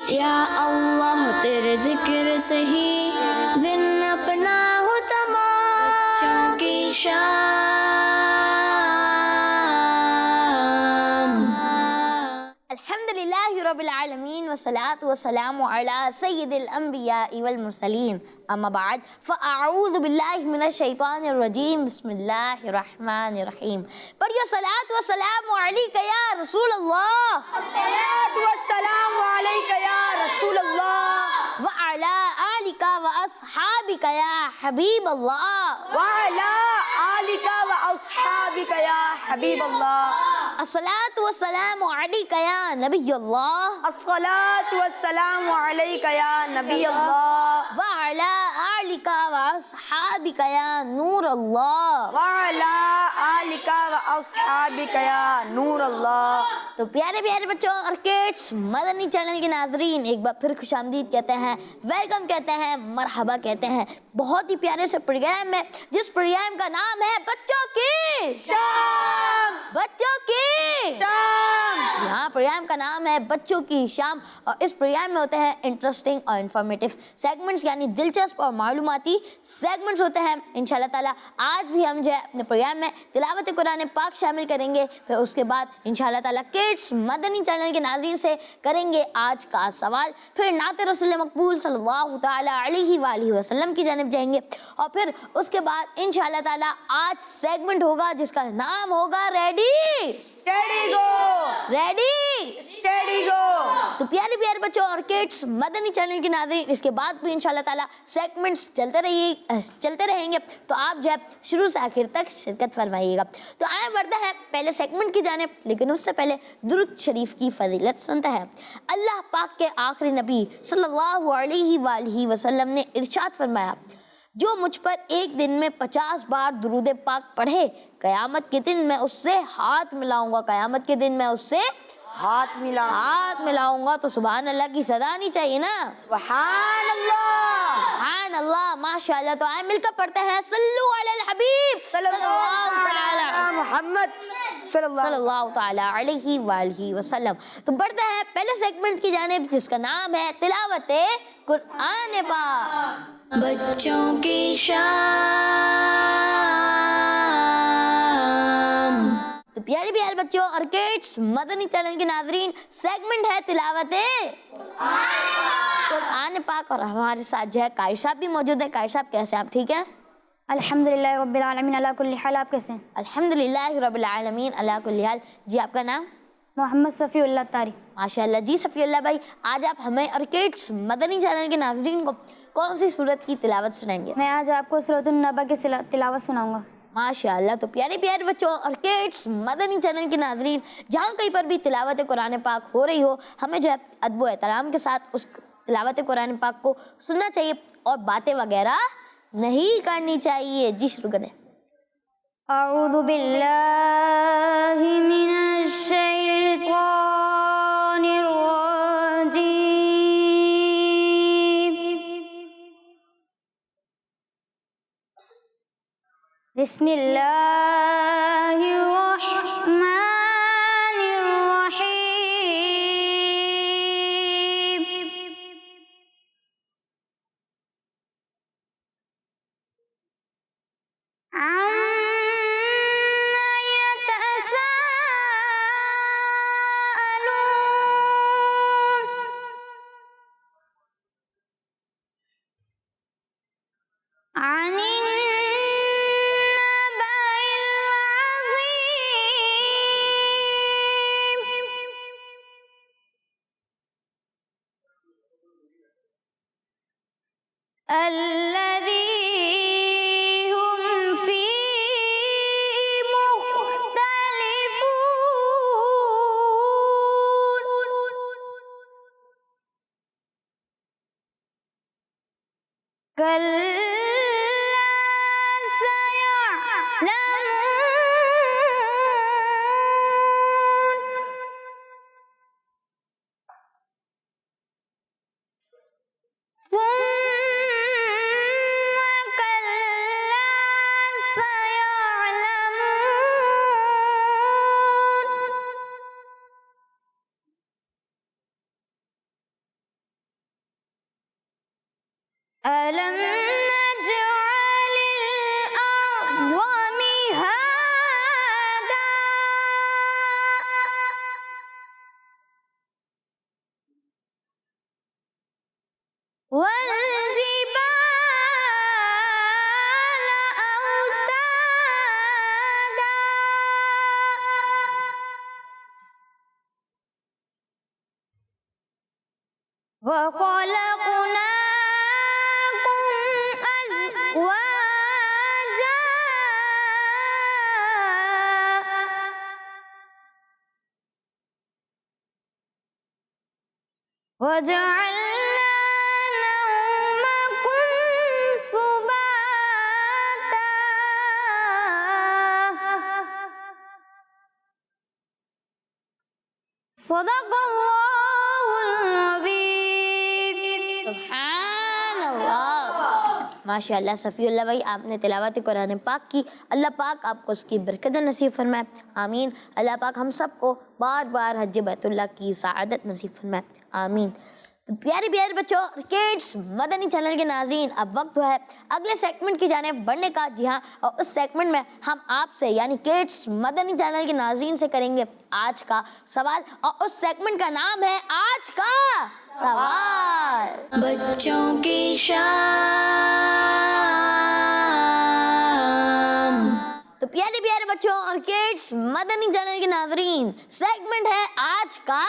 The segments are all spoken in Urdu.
یا اللہ تیرے ذکر سے ہی دن اپنا ہو تمام، بچوں کی شام۔ الحمدللہ رب العالمین والصلاة والسلام علی سید الانبیاء والمرسلین، اما بعد فاعوذ باللہ من الشیطان الرجیم، بسم اللہ الرحمن الرحیم۔ پڑھیے صلاۃ والسلام علیک یا رسول اللہ، الصلاۃ والسلام علیک یا رسول اللہ، وعلی آلک واصحابک یا حبیب اللہ، وعلی آلک واصحابک یا حبیب اللہ، الصلاۃ والسلام علیک یا نبی اللہ، الصلاۃ والسلام علیک یا نبی اللہ، وعلی آلک واصحابک یا نور اللہ۔ وعلی آلک واصحابک یا نور اللہ۔ تو پیارے پیارے بچوں اور کڈس، مدنی چینل کے ناظرین ایک بار پھر خوش آمدید کہتے ہیں، ویلکم کہتے ہیں، مرحبا کہتے ہیں۔ بہت ہی پیارے سے پروگرام ہے جس پروگرام کا نام ہے بچوں کی شام، بچوں کی شام۔ جی ہاں، پروگرام کا نام ہے بچوں کی شام، اور اس پروگرام میں ہوتے ہیں انٹرسٹنگ اور انفارمیٹیو سیگمنٹس، یعنی دلچسپ اور معلوماتی سیگمنٹس ہوتے ہیں۔ انشاءاللہ تعالیٰ آج بھی ہم جو ہے اپنے پروگرام میں تلاوت قرآن پاک شامل کریں گے، پھر اس کے بعد انشاءاللہ تعالیٰ کڈس مدنی چینل کے ناظرین سے کریں گے آج کا سوال، پھر نعت رسول مقبول صلی اللہ تعالیٰ علیہ وآلہ وسلم کی جانب جائیں گے، اور پھر اس کے بعد انشاءاللہ تعالیٰ آج سیگمنٹ ہوگا جس کا نام ہوگا ریڈی اسٹڈی گو، ریڈی۔ اسٹڈی گو۔ تو پیارے پیارے بچوں اور کڈس مدنی چینل کے ناظرین، اس کے بعد بھی انشاءاللہ تعالیٰ سیگمنٹس چلتے رہیں گے، تو آپ جو ہے شروع سے آخر تک شرکت فرمائیے گا۔ تو آئیں بڑھتے ہیں پہلے سیگمنٹ کی جانب، لیکن اس سے پہلے درود شریف کی فضیلت سنتے ہیں۔ اللہ پاک کے آخری نبی صلی اللہ علیہ وآلہ وسلم نے ارشاد فرمایا، جو مجھ پر ایک دن میں 50 بار درود پاک پڑھے، قیامت کے دن میں اس سے ہاتھ ملاؤں گا، قیامت کے دن میں اس سے ہاتھ ملاؤں گا۔ تو سبحان اللہ کی صدا آنی چاہیے نا، سبحان اللہ، سبحان اللہ، ماشاءاللہ۔ تو آئے مل کر پڑھتے ہیں صلو علی الحبیب صلی اللہ علی محمد صلی اللہ تعالیٰ علیہ وآلہ وسلم۔ تو بڑھتے ہیں پہلے سیگمنٹ کی جانب جس کا نام ہے تلاوت قرآن پاک۔ بچوں کی شام۔ تو پیارے پیارے بچوں اور کڈس مدنی چینل کے ناظرین، سیگمنٹ ہے تلاوت قرآن پاک، اور ہمارے ساتھ جو ہے قاری صاحب بھی موجود ہے۔ قاری صاحب کیسے آپ ٹھیک ہیں؟ الحمدللہ رب العالمین علی کل حال، آپ کیسے ہیں؟ الحمدللہ رب العالمین علی کل حال۔ جی آپ کا نام؟ محمد صفی اللہ تاری۔ ماشاءاللہ۔ جی صفی اللہ بھائی، آج آپ ہمیں اور کڈس مدنی چینل کے ناظرین کو کون سی سورت کی تلاوت سنائیں گے؟ میں آج آپ کو سورۃ النبا کی تلاوت سناؤں گا۔ ماشاءاللہ۔ تو پیارے پیارے بچوں اور کڈس مدنی چینل کے ناظرین، جہاں کہیں پر بھی تلاوت قرآن پاک ہو رہی ہو، ہمیں جو ہے ادب و احترام کے ساتھ اس تلاوت قرآن پاک کو سننا چاہیے، اور باتیں وغیرہ نہیں کرنی چاہیے۔ جی شروع کریں۔ اعوذ باللہ من الشیطان الرجیم، بسم اللہ الرحمن الرحیم، عن الذی هم فیہ مختلفون، ألم نجعل الأرض مهادا والجبال أوتادا وخلقناكم أزواجا وجعلنا نومكم سباتا صدق الله العظيم. سبحان اللہ. ماشاء اللہ صفی اللہ بھائی، آپ نے تلاوت قرآن پاک کی. اللہ پاک آپ کو اس کی برکت نصیب فرمائے، آمین. اللہ پاک ہم سب کو بار بار حج بیت اللہ کی سعادت نصیب فرمائے، آمین. پیارے پیارے بچوں، کڈس مدنی چینل کے ناظرین، اب وقت ہے اگلے سیگمنٹ کی جانب بڑھنے کا. جی ہاں، اور اس سیگمنٹ میں ہم آپ سے یعنی کڈس مدنی چینل کے ناظرین سے کریں گے آج کا سوال، اور اس سیگمنٹ کا نام ہے آج کا سوال. بچوں کی شام. تو پیارے پیارے بچوں اور کڈس مدنی چینل کے ناظرین، سیگمنٹ ہے آج کا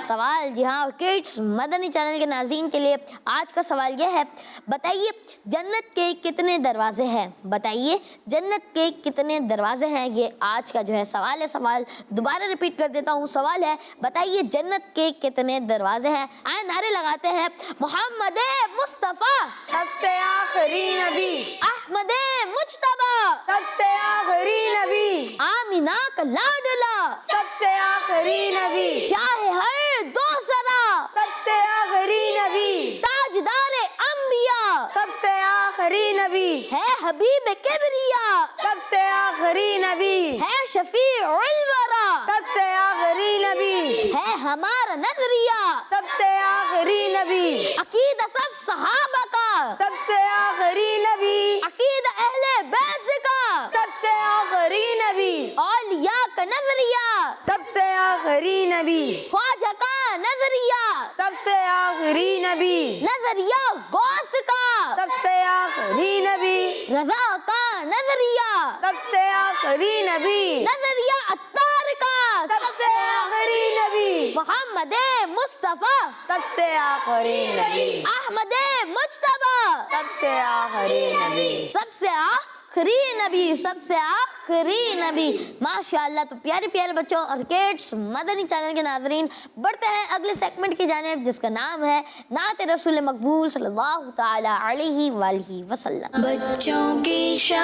سوال. جی ہاں، اور کڈس مدنی چینل کے ناظرین کے لیے آج کا سوال یہ ہے، بتائیے جنت کے کتنے دروازے ہیں؟ بتائیے جنت کے کتنے دروازے ہیں؟ یہ آج کا جو ہے سوال ہے. سوال دوبارہ ریپیٹ کر دیتا ہوں، سوال ہے بتائیے جنت کے کتنے دروازے ہیں؟ آئے نعرے لگاتے ہیں، محمد مصطفیٰ سب سے آخری نبی، احمد مجتبیٰ سب سے آخری نبی، آمینہ کا لاڈلا سب سے آخری نبی، شاہ ہر دو سرا سب سے آخری نبی، تاجدار انبیاء سب سے آخری نبی، ہے حبیب کبریا سب سے آخری نبی، ہے شفیع الورا سب سے آخری نبی، ہے ہمارا نظریہ سب سے آخری نبی، عقیدہ سب صحابہ کا سب سے آخری نبی، عقیدہ اہل بیت کا سب سے آخری نبی، اولیاء کا نظریہ سب سے آخری نبی، خواجہ کا نظریہ سب سے آخری نبی، نظریہ غوث کا سب سے آخری نبی، رضا کا نظریہ سب سے آخری نبی، نظریہ عطار کا سب سے آخری نبی، محمد مصطفیٰ سب سے آخری نبی، احمد مجتبیٰ سب سے آخری نبی، سب سے آخری نبی، سب سے آخری نبی. ماشاءاللہ. تو پیارے پیارے بچوں اور کڈس مدنی چینل کے ناظرین، بڑھتے ہیں اگلے سیگمنٹ کی جانب جس کا نام ہے نعت رسول مقبول صلی اللہ تعالی علیہ وآلہ وسلم. بچوں کی شام.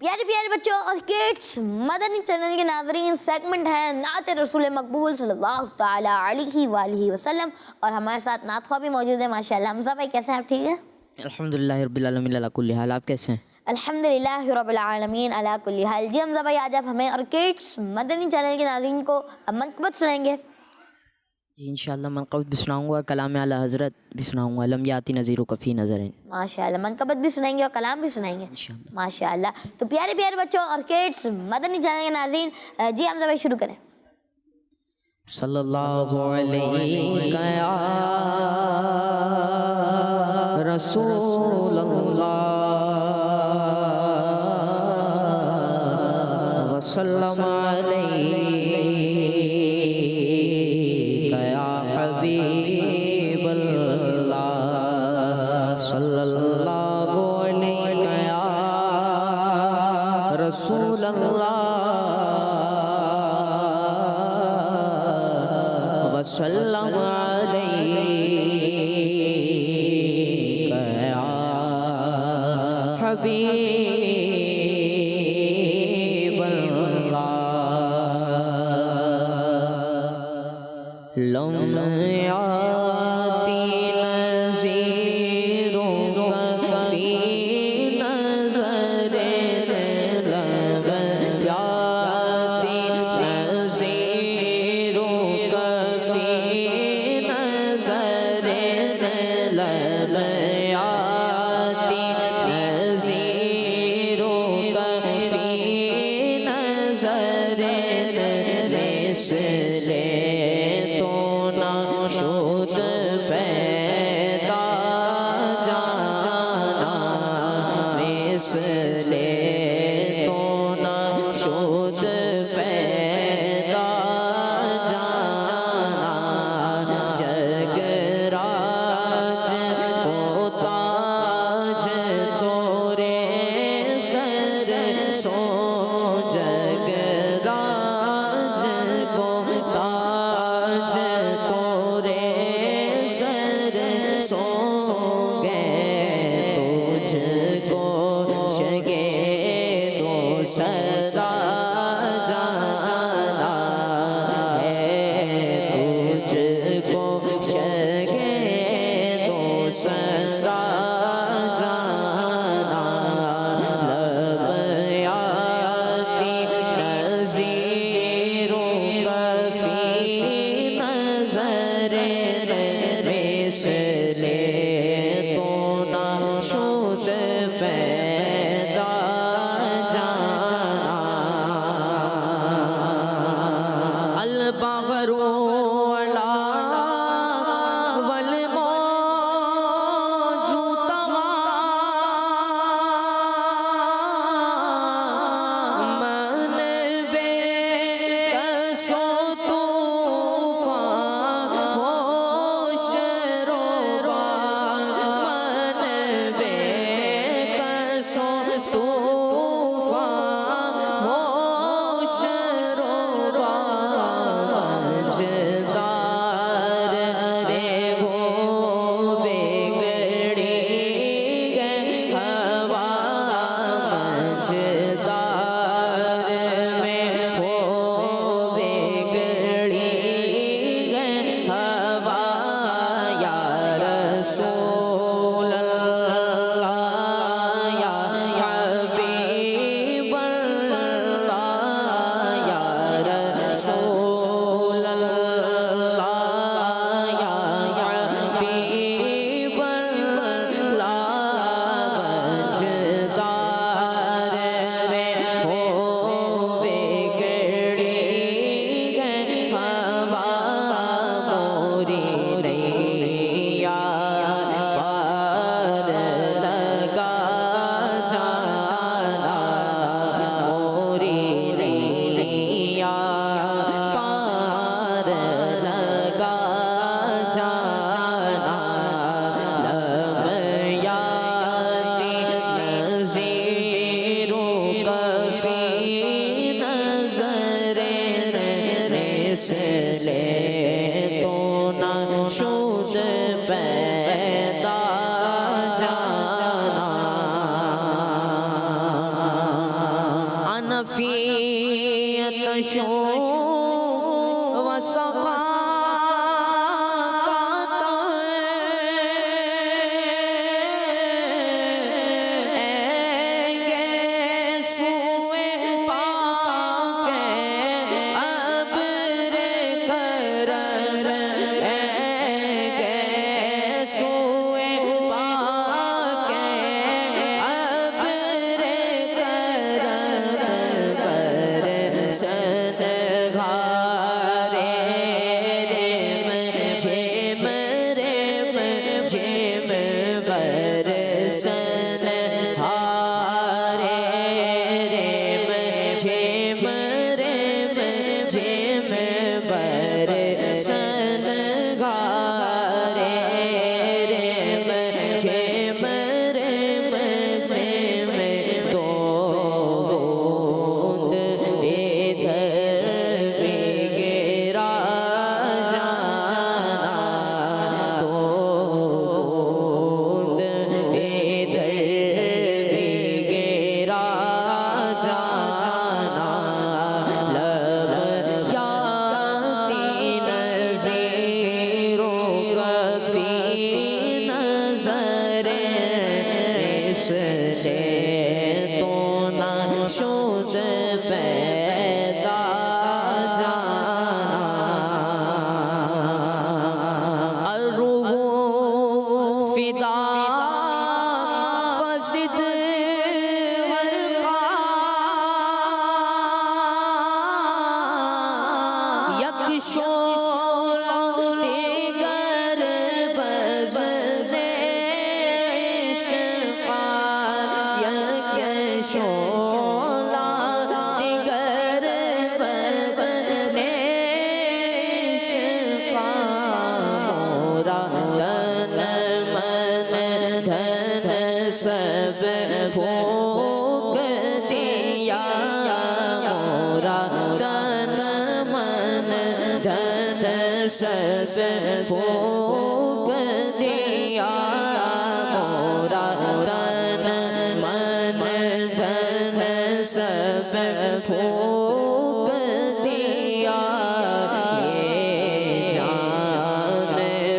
پیارے پیارے بچوں اور کڈس مدنی چینل کے ناظرین، سیگمنٹ ہے نعت رسول مقبول صلی اللہ تعالی علیہ وآلہ وسلم، اور ہمارے ساتھ نعت خواہ بھی موجود ہے ماشاءاللہ. حمزہ بھائی کیسے ہیں آپ؟ ٹھیک ہے الحمدللہ رب العالمین علی کل حال. آپ کیسے ہیں؟ الحمدللہ رب العالمین علی کل حال. جی حمزہ بھائی، آج آپ ہمیں اور کڈس مدنی چینل کے ناظرین کو منقبت سنائیں گے. جی انشاءاللہ منقبت بھی سناؤں گا اور کلام اعلی حضرت بھی سناؤں گا. لم یاتی نذیر کفی نظرین. ماشاءاللہ، منقبت بھی سنائیں گے اور کلام بھی سنائیں گے انشاءاللہ. ماشاءاللہ. تو پیارے پیارے بچوں اور کڈس مدنی چینل کے ناظرین، جی حمزہ بھائی شروع کریں. صلی اللہ علیہ یا رسول اللہ وسلم علیہ یا حبیب اللہ صلی اللہ علیہ یا رسول اللہ وسلم علیک یا حبیب اللہ. لم یاتی نذیرک فی نظر، لم یاتی نذیرک فی مثل تو نہ شد پیدا جانا مثل تو نہ شد پیدا جانا جگ راج تو تاج تورے سر سو جگ راج کو تاج تورے سر سو گے تجھ کو شگے تو سرا جانا ہے تجھ کو شگے تو سرا جانا لب آتی نظیروں کفی نظر مثل تو نہ شد پیدا جانا البحر علا والموج طغى من بے کس و طوفان ہوش روان من بے کس و طوفان ہوش روان جدار رے ہو بگڑی گئے ہوا جدار میں ہو بگڑی گئے ہوا یا رسول اللہ یا حبیب اللہ یا رسول اللہ یا حبیب اللہ جدار میں ہو بگڑی گئے ہوا موری نیا پار لگا جانا موری نیا پار لگا جانا لب آتی نظیروں کفی نظر مثل تو نہ شد پیدا جانا انا فی تشو و سقا سنگھارے یک شعلہ دیگر بزم عشق یک شعلہ دیگر بزم عشق مورا تن من دھن سب پھونک دیا مورا تن من دھن سب پھونک دیا مورا تن من دھن سب پھونک دیا یہ جان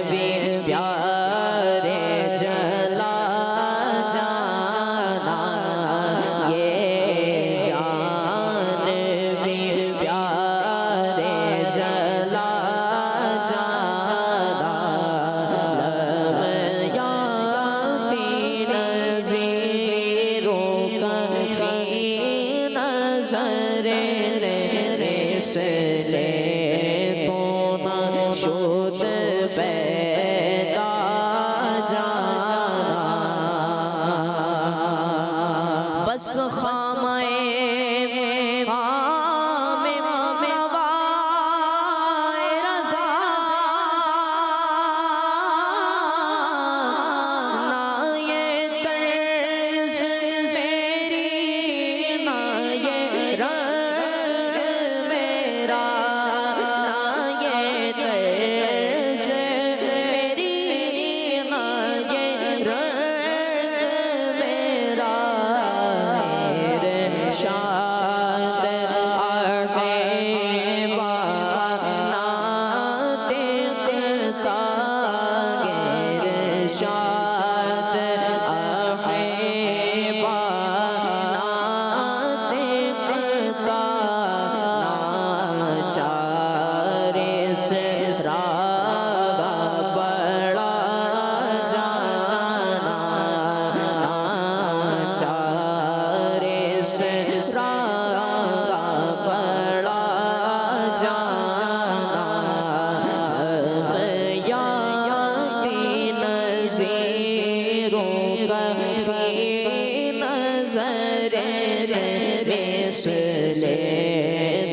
بھی پیارے جلا جانا یہ جان بھی پیارے جلا جانا لمیاتی نظیروں کا فی نظر سے تو نہ شد پیدا جانا بس خامے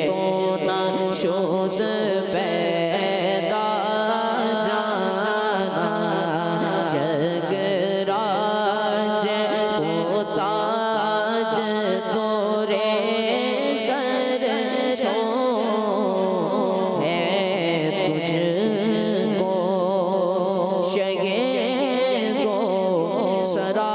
تو نہ شد پیدا جانا جگ راج تو تاج تورے سر سو ہے تجھ کو شگے کو سرا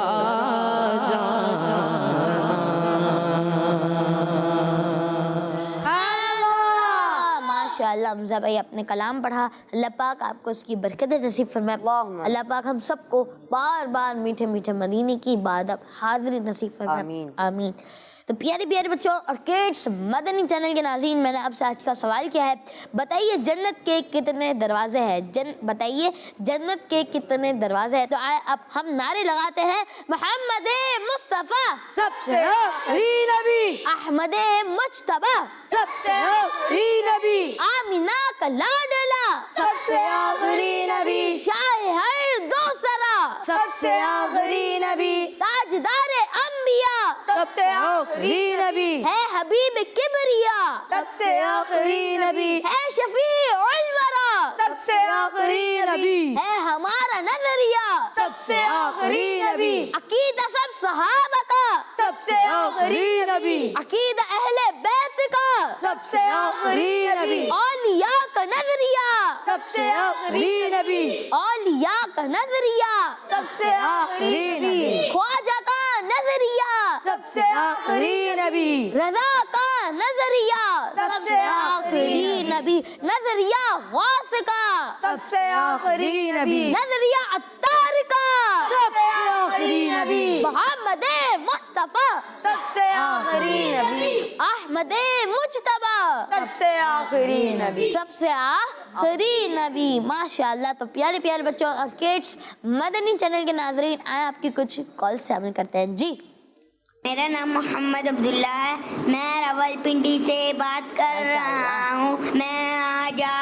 ماشاءاللہ حمزہ بھائی اپنے کلام پڑھا. اللہ پاک آپ کو اس کی برکت نصیب فرمائے. اللہ پاک ہم سب کو بار بار میٹھے میٹھے مدینے کی عبادت حاضری نصیب فرمائے. آمین. تو پیارے پیارے بچوں اور کڈس مدنی چینل کے ناظرین، میں نے آپ سے آج کا سوال کیا ہے، بتائیے جنت کے کتنے دروازے ہیں؟ بتائیے جنت کے کتنے دروازے ہیں؟ تو آئے اب ہم نعرے لگاتے ہیں، محمد مصطفیٰ سب سے آخری نبی، احمد مجتبی سب سے آخری نبی، آمینہ کا لاڈلا سب سے آخری نبی، شاہ ہر دوسرا سب سے آخری نبی، تاجدار انبیاء سب سے آخری نبی، ہے حبیب کبریا سب سے آخری نبی، ہے شفیع الورا سب سے آخری نبی، ہے ہمارا نظریہ سب سے آخری نبی، عقیدہ سب صحابہ کا سب سے آخری نبی، عقیدہ اہل بیت کا سب سے آخری نبی، اولیاء کا نظریہ سب سے آخری نبی، اولیاء کا نظریہ سب سے آخری نبی، خواجہ کا نظریہ سب سے آخری نبی، رضا کا نظریہ سب سے آخری نبی، نظریہ غوث کا سب سے آخری نبی، نظریہ عطار کا سب سے آخری نبی، محمد مصطفیٰ سب سے آخری نبی، احمد مجتبی سب سے آخری نبی، سب سے آخری نبی. ماشاءاللہ. تو پیارے پیارے بچوں اور کڈس مدنی چینل کے ناظرین، آئے آپ کی کچھ کالز شامل کرتے ہیں. جی میرا نام محمد عبداللہ ہے، میں راولپنڈی سے بات کر رہا ہوں. میں آج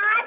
8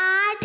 8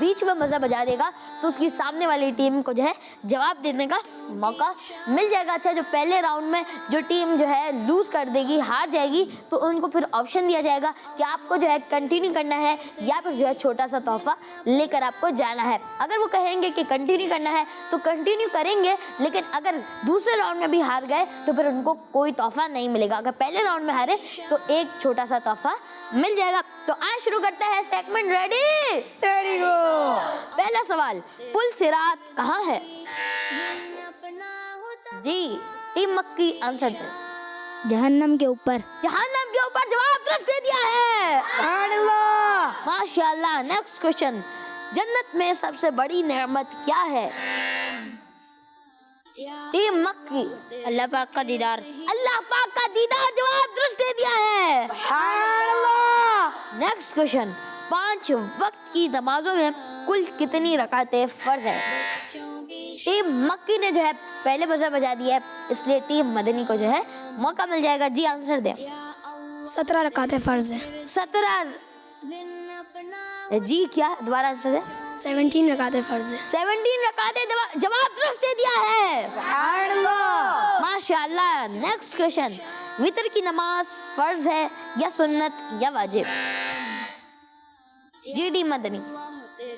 بیچ میں بزر بجا دے گا تو اس کی سامنے والی ٹیم کو جو ہے جواب دینے کا موقع مل جائے گا. اچھا جو پہلے راؤنڈ میں جو ٹیم جو ہے لوز کر دے گی, ہار جائے گی, تو ان کو پھر آپشن دیا جائے گا کہ آپ کو جو ہے کنٹینیو کرنا ہے یا پھر جو ہے چھوٹا سا تحفہ لے کر آپ کو جانا ہے. اگر وہ کہیں گے کہ کنٹینیو کرنا ہے تو کنٹینیو کریں گے, لیکن اگر دوسرے راؤنڈ میں بھی ہار گئے تو پھر ان کو کوئی تحفہ نہیں ملے گا. اگر پہلے راؤنڈ میں ہارے تو ایک چھوٹا سا تحفہ مل جائے گا. تو آج شروع کرتے ہیں سیگمنٹ. ریڈی گو. پہلا سوال, پل صراط کہاں ہے؟ جی ٹیم مکی آنسر دیں. جہنم کے اوپر. جہنم کے اوپر. جواب درست دے دیا ہے. سبحان اللہ. ماشاءاللہ. نیکسٹ کوشچن, جنت میں سب سے بڑی نعمت کیا ہے؟ ٹیم مکی. اللہ پاک کا دیدار. اللہ پاک کا دیدار. جواب درست دے دیا ہے. سبحان اللہ. نیکسٹ کوشچن, 5 وقت کی نمازوں میں کل کتنی رکعتیں فرض ہے؟ ٹیم مکی نے جو ہے پہلے بزر بجا دیا ہے, اس لیے ٹیم مدنی کو جو ہے موقع مل جائے گا. جی آنسر دیں. 17 رکعتیں فرض ہے. 17. جی کیا دوبارہ آنسر دیں. 17 رکعتیں فرض ہے. 17 رکعتیں. جواب درست دے دیا ہے. سبحان اللہ. ماشاءاللہ. نیکسٹ کوشچن, وتر کی نماز فرض ہے یا سنت یا واجب؟ جی ڈی مدنی.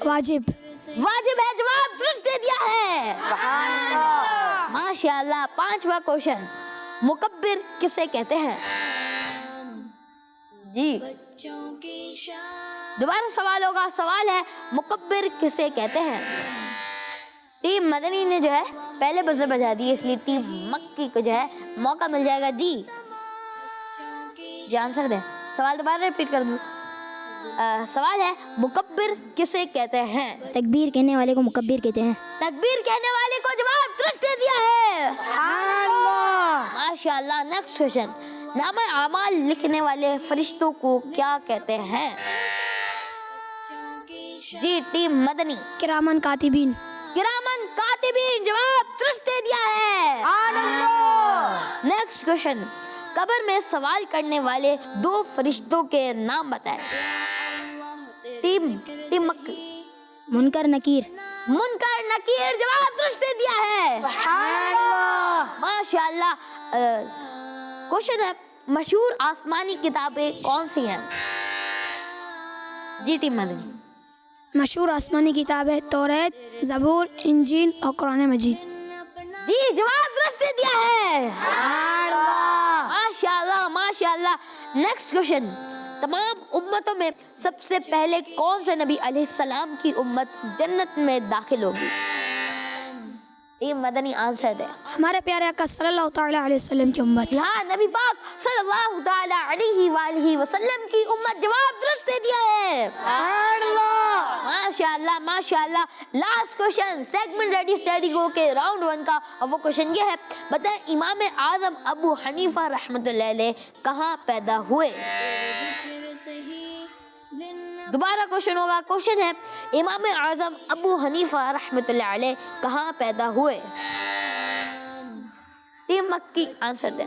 واجب. واجب ہے. جواب درست دے دیا ہے. سبحان اللہ. ماشاءاللہ. 5واں کوشچن, مکبر کسے کہتے ہیں؟ جی دوبارہ سوال ہوگا. سوال ہے مکبر کسے کہتے ہیں؟ ٹیم مدنی نے جو ہے پہلے بزر بجا دی, اس لیے ٹیم مکی کو جو ہے موقع مل جائے گا. جی آنسر دیں. سوال دوبارہ ریپیٹ کر دوں. سوال ہے مکبر کسے کہتے ہیں؟ تکبیر کہنے والے کو مکبر کہتے ہیں. تکبیر کہنے والے کو. جواب درست دے دیا ہے. سبحان اللہ. ماشاءاللہ. نیکسٹ کوشچن, نامہ اعمال لکھنے والے فرشتوں کو کیا کہتے ہیں؟ جی ٹیم مدنی. کرامن کاتبین. کرامن کاتبین. جواب درست دے دیا ہے. سبحان اللہ. نیکسٹ کوشچن, قبر میں سوال کرنے والے 2 فرشتوں کے نام بتائیں. ٹیم مکی. منکر نکیر. منکر نکیر. جواب درست دے دیا ہے. سبحان اللہ. ماشاءاللہ. کوشچن ہے, مشہور آسمانی کتابیں کون سی ہیں؟ جی ٹیم مدنی. مشہور آسمانی کتابیں توریت, زبور, انجیل اور قرآن مجید. جی جواب درست دے دیا ہے. سبحان اللہ. ماشاءاللہ. ماشاءاللہ. نیکسٹ کوشچن, تمام امتوں میں سب سے پہلے کون سے نبی علیہ السلام کی امت جنت میں داخل ہوگی؟ ٹیم مدنی آنسر دے. ہمارے پیارے آقا صلی اللہ تعالیٰ علیہ وسلم کی امت. جی ہاں, نبی پاک صلی اللہ تعالیٰ علیہ وآلہ وسلم کی امت. جواب درست دے دیا ہے. سبحان اللہ. ماشاءاللہ. ماشاءاللہ. Last question segment ready steady go کے راؤنڈ 1 کا, اور وہ کوشچن یہ ہے, بتائیں امام اعظم ابو حنیفہ رحمۃ اللہ علیہ کہاں پیدا ہوئے؟ دوبارہ کوشچن ہوگا. کوشچن ہے امام اعظم ابو حنیفہ رحمۃ اللہ علیہ کہاں پیدا ہوئے؟ ٹیم مکی آنسر دیں.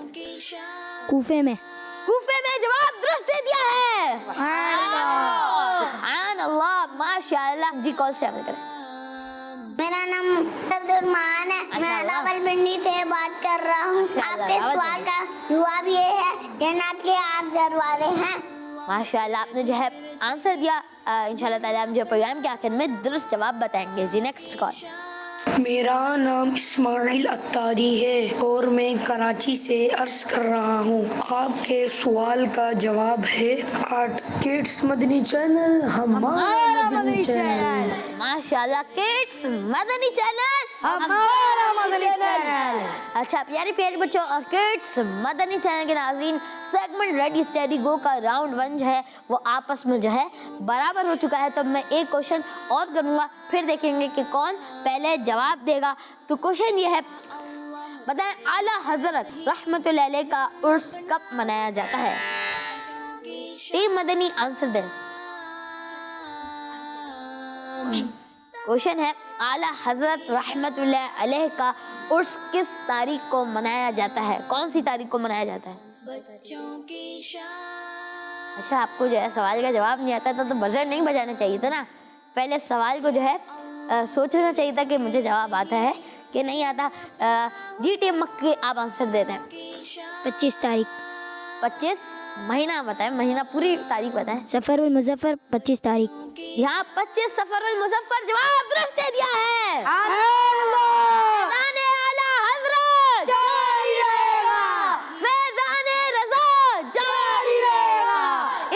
کوفے میں. کوفے میں. جواب درست دے دیا ہے. سبحان اللہ. سبحان اللہ. ماشاءاللہ. جی کال سے عمل کریں. میرا نام عبدالرحمان ہے. میں راولپنڈی سے بات کر رہا ہوں. آپ کے سوال کا جواب یہ ہے, جنت کے 8 دروازے ہیں. ماشاءاللہ. آپ نے جو ہے آنسر دیا. انشاءاللہ تعالیٰ ہم جو پروگرام کے آخر میں درست جواب بتائیں گے. جی نیکسٹ کال. میرا نام اسماعیل اتاری ہے اور میں کراچی سے عرض کر رہا ہوں. آپ کے سوال کا جواب ہے 8. کڈس مدنی چینل ہمارا مدنی چینل. ماشاءاللہ. کڈس مدنی چینل ہمارا مدنی چینل. اچھا پیاری پیاری بچوں اور کڈس مدنی چینل کے ناظرین, سیگمنٹ ریڈی اسٹڈی گو کا راؤنڈ 1 جو ہے وہ آپس میں جو ہے برابر ہو چکا ہے. تو میں ایک کوشچن اور کروں گا, پھر دیکھیں گے کہ کون پہلے جواب دے گا. تو کوشچن یہ ہے, بتائیں اعلیٰ حضرت رحمت اللہ علیہ کا عرس کب منایا جاتا ہے؟ ٹیم مدنی آنسر دیں. کوشچن ہے اعلیٰ حضرت رحمت اللہ علیہ کا عرس کس تاریخ کو منایا جاتا ہے؟ کون سی تاریخ کو منایا جاتا ہے؟ اچھا آپ کو جو ہے سوال کا جواب نہیں آتا تھا تو بزر نہیں بجانا چاہیے تھا نا. پہلے سوال کو جو ہے سوچنا چاہیے تھا کہ مجھے جواب آتا ہے کہ نہیں آتا. جی ٹیم مکی آپ آنسر دیتے ہیں. 25 تاریخ. 25 مہینہ بتائیں, مہینہ پوری تاریخ بتائیں. سفر المظفر 25 تاریخ. جی ہاں 25 سفر المظفر جواب درست دے دیا ہے. فیضان اعلیٰ حضرت جاری رہے گا, فیضان رضا جاری رہے گا,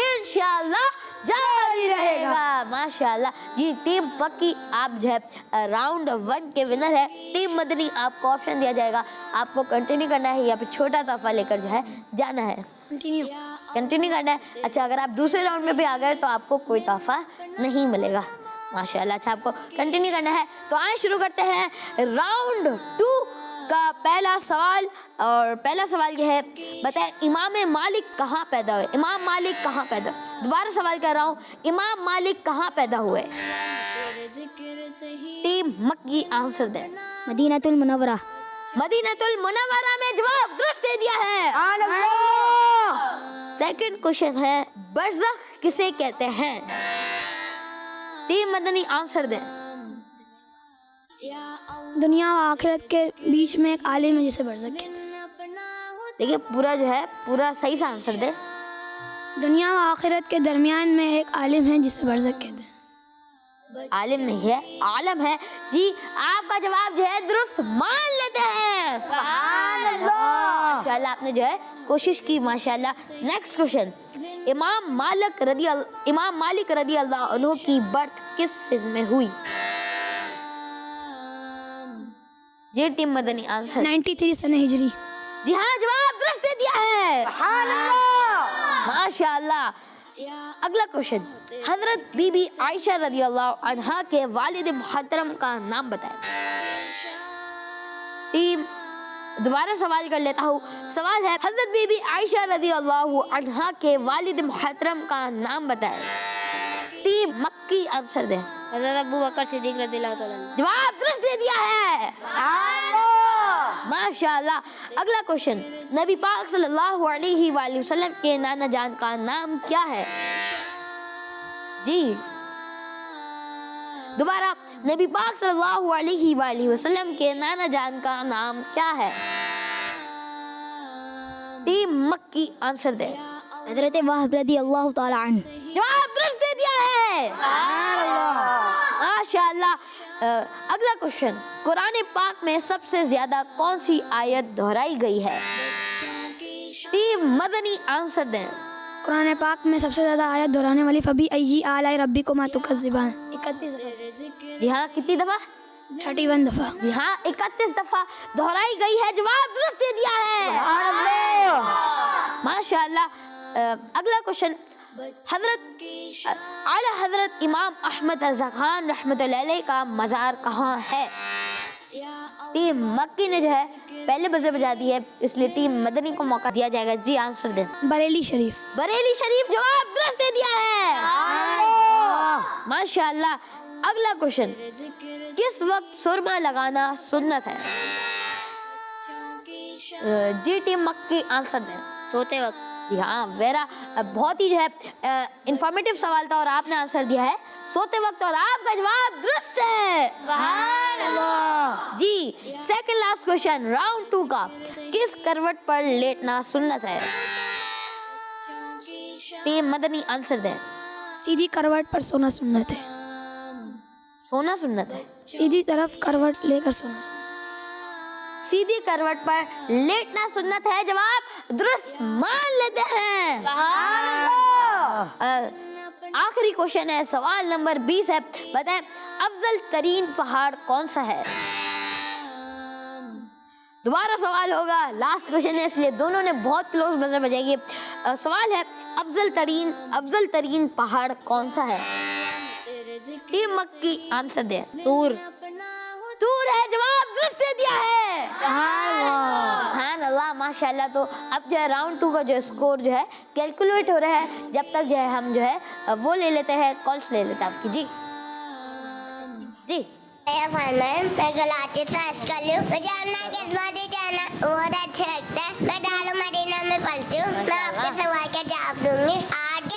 انشاءاللہ جاری رہے گا. ماشاءاللہ. جی ٹیم پکی آپ جو ہے راؤنڈ 1 کے ونر ہے. ٹیم مدنی آپ کو آپشن دیا جائے گا, آپ کو کنٹینیو کرنا ہے یا پھر چھوٹا تحفہ لے کر جو ہے جانا ہے. کنٹینیو کرنا ہے. اچھا اگر آپ دوسرے راؤنڈ میں بھی آ گئے تو آپ کو کوئی تحفہ نہیں ملے گا. ماشاءاللہ. اچھا آپ کو کنٹینیو کرنا ہے تو آئیں شروع کرتے ہیں راؤنڈ 2 کا پہلا سوال. اور پہلا سوال یہ ہے, بتائیں امام مالک کہاں پیدا ہوئے؟ امام مالک کہاں پیدا ہوئے؟ دوبارہ سوال کر رہا ہوں, امام مالک کہاں پیدا ہوئے؟ ٹیم مکی آنسر دیں. مدینۃ المنورہ. مدینۃ المنورہ میں جواب درست دے دیا ہے. سیکنڈ کوشچن ہے, برزخ کسے کہتے ہیں؟ ٹیم مدنی آنسر دیں. دنیا و آخرت کے بیچ میں ایک عالم ہے جسے برزخ کہتے ہیں. دیکھیے پورا جو ہے پورا صحیح سے آنسر دے. دنیا و آخرت کے درمیان میں ایک عالم ہے جسے برزخ کہتے ہیں. عالم نہیں ہے, عالم ہے. جی آپ کا جواب جو ہے درست مان لیتے ہیں. سبحان اللہ. ماشاءاللہ آپ نے جو ہے کوشش کی. ماشاءاللہ. نیکسٹ کوشچن, امام مالک رضی اللہ عنہ کی برتھ کس سن میں ہوئی؟ جی ٹیم مدنی آنسر. 93 سنہ ہجری. جی ہاں جواب درست دے دیا ہے. سبحان اللہ. ماشاءاللہ. اگلا کوشچن, حضرت بی بی عائشہ رضی اللہ عنہا کے والد محترم کا نام بتائیں. ٹیم دوبارہ سوال کر لیتا ہوں. سوال ہے, حضرت بی بی عائشہ رضی اللہ عنہا کے والد محترم کا نام بتائیں. ٹیم مکی آنسر دیں. حضرت ابو بکر صدیق رضی اللہ تعالیٰ عنہ. جواب درست دے دیا ہے. ماشاءاللہ. اگلا کوشچن, نبی پاک صلی اللہ علیہ وآلہ وسلم کے نانا جان کا نام کیا ہے؟ جی دوبارہ, نبی پاک صلی اللہ علیہ وآلہ وسلم کے نانا جان کا نام کیا ہے؟ ٹیم مکی آنسر دے. حضرت وہب رضی اللہ تعالیٰ عنہ. جواب درست دے دیا ہے. ماشاءاللہ. اگلا کوشچن, قرآن پاک میں سب سے زیادہ کون سی آیت دہرائی گئی ہے؟ ٹیم مدنی آنسر دیں. قرآن پاک میں سب سے زیادہ آیت دہرانے والی فبی ای آلاء ربکما تکذبان. 31 دفعہ. جی ہاں کتنی دفعہ؟ 31 دفعہ. جی ہاں 31 دفعہ دہرائی گئی ہے. جواب درست دے دیا ہے. ماشاءاللہ. اگلا کوشچن, حضرت اعلیٰ حضرت امام احمد رضا خان رحمۃ اللہ علیہ کا مزار کہاں ہے؟ ٹیم مکی نے جو ہے پہلے بزر بجا دی ہے, اس لیے ٹیم مدنی کو موقع دیا جائے گا. جی آنسر دیں. بریلی شریف. بریلی شریف. جواب درست دے دیا ہے. ماشاءاللہ. اگلا کوشچن, کس وقت سرما لگانا سنت ہے؟ جی ٹیم مکی آنسر دیں. سوتے وقت. جی ہاں ویرا بہت ہی جو ہے انفارمیٹیو سوال تھا اور آپ نے آنسر دیا ہے سوتے وقت, اور آپ کا جواب درست ہے. سبحان اللہ. جی سیکنڈ لاسٹ کوشچن راؤنڈ 2 کا, کس کروٹ پر لیٹنا سنت ہے؟ ٹیم مدنی آنسر دیں. سیدھی کروٹ پر سونا سنت ہے. سونا سنت ہے. سیدھی طرف کروٹ لے کر سونا سنت. سیدھی کروٹ پر لیٹنا سنت ہے. جواب درست مان لیتے ہیں. آخری کوشچن ہے, سوال نمبر 20 ہے. بتائیں افضل ترین پہاڑ کون سا ہے؟ دوبارہ سوال ہوگا, لاسٹ کوشچن ہے اس لیے دونوں نے بہت کلوز بزر بجائے گی. سوال ہے افضل ترین پہاڑ کون سا ہے؟ ٹیم مکی آنسر دیں. طور ہے. جواب درست دے دیا ہے. سبحان اللہ. ماشاءاللہ. تو اب جو ہے راؤنڈ 2 کا جو اسکور جو ہے کیلکولیٹ ہو رہا ہے. جب تک جو ہے ہم جو ہے وہ لے لیتے ہیں, کالس لے لیتے ہیں آپ کی. جی جی پیغل آتے ساس کر لوں مجھے اللہ کے بعد جانا بہت اچھا لگتا ہے. میں ڈالو مدینہ میں پلتی ہوں. میں آپ کے سوال کا جواب دوں گی. آگے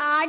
8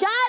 4